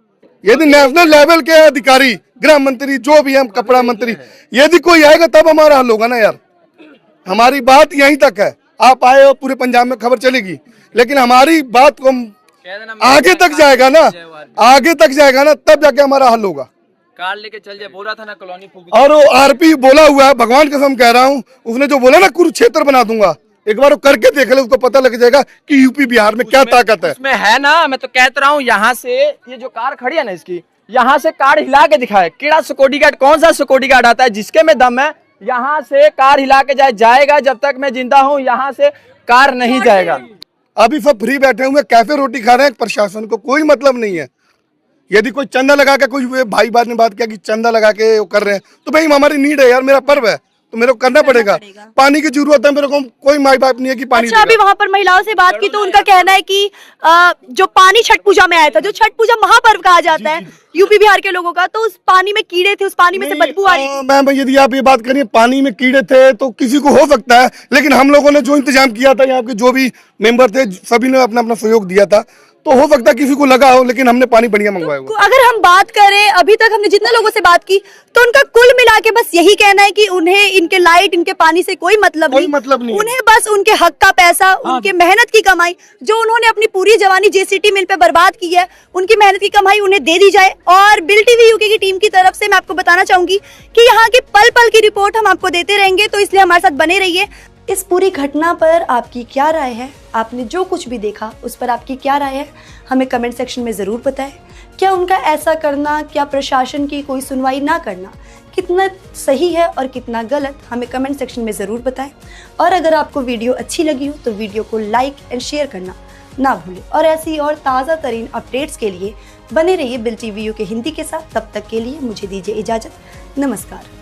यदि नेशनल लेवल के अधिकारी, गृह मंत्री, जो भी हम, कपड़ा मंत्री, यदि कोई आएगा तब हमारा हल होगा ना यार। हमारी बात यहीं तक है। आप आए हो पूरे पंजाब में खबर चलेगी, लेकिन हमारी बात को आगे तक जाएगा ना, आगे तक जाएगा ना, तब जाके हमारा हल होगा। कार लेके चल जाए, बोला था ना कॉलोनी फूक। और वो आरपी बोला हुआ है, भगवान कसम कह रहा हूँ, उसने जो बोला ना कुरुक्षेत्र बना दूंगा, एक बार वो करके देख ले, उसको पता लग जाएगा कि यूपी बिहार में क्या ताकत है। उसमें है ना, मैं तो कहता रहा हूँ, यहाँ से ये जो कार खड़ी है ना, इसकी यहाँ से कार हिला के दिखाए। केड़ा सिक्योरिटी गार्ड, कौन सा सिक्योरिटी गार्ड आता है जिसके में दम है यहाँ से कार हिला के जाएगा। जब तक मैं जिंदा हूँ यहाँ से कार नहीं जाएगा। अभी सब फ्री बैठे हुए, कैफे रोटी खा रहे हैं, प्रशासन को कोई मतलब नहीं है। यदि कोई चंदा लगा के, कोई भाई बात ने बात किया कि चंदा लगा के वो कर रहे हैं, तो भाई हमारी नीड है यार, मेरा पर्व है तो मेरे को करना पड़ेगा। पानी की जरूरत है मेरे को, कोई माई बाप नहीं है कि पानी। अच्छा, अभी वहाँ पर महिलाओं से बात की तो उनका कहना है कि जो पानी छठ पूजा में आया था, जो छठ पूजा महापर्व कहा जाता है यूपी बिहार के लोगों का, तो उस पानी में कीड़े थे, उस पानी में से बदबू आ रही थी। मैम यदि आप ये बात करिए पानी में कीड़े थे तो किसी को हो सकता है, लेकिन हम लोगों ने जो इंतजाम किया था, यहाँ के जो भी मेंबर थे सभी ने अपना अपना सहयोग दिया था, तो हो सकता है किसी को लगा हो, लेकिन हमने पानी बढ़िया मंगवाया हुआ। अगर हम बात करें, अभी तक हमने जितने लोगों से बात की तो उनका कुल मिला के बस यही कहना है कि उन्हें इनके लाइट, इनके पानी से कोई मतलब नहीं। उन्हें बस उनके हक का पैसा, उनके मेहनत की कमाई, जो उन्होंने अपनी पूरी जवानी जेसीटी मिल पे बर्बाद की है, उनकी मेहनत की कमाई उन्हें दे दी जाए। और बिल टीवी यूके की टीम की तरफ से मैं आपको बताना चाहूंगी कि यहाँ की पल पल की रिपोर्ट हम आपको देते रहेंगे, तो इसलिए हमारे साथ बने रहिए। इस पूरी घटना पर आपकी क्या राय है? आपने जो कुछ भी देखा उस पर आपकी क्या राय है? हमें कमेंट सेक्शन में ज़रूर बताएं। क्या उनका ऐसा करना, क्या प्रशासन की कोई सुनवाई ना करना कितना सही है और कितना गलत, हमें कमेंट सेक्शन में ज़रूर बताएं। और अगर आपको वीडियो अच्छी लगी हो तो वीडियो को लाइक एंड शेयर करना ना भूलें। और ऐसी और ताज़ा तरीन अपडेट्स के लिए बने रहिए बिल टीवी यूके हिंदी के साथ। तब तक के लिए मुझे दीजिए इजाज़त। नमस्कार।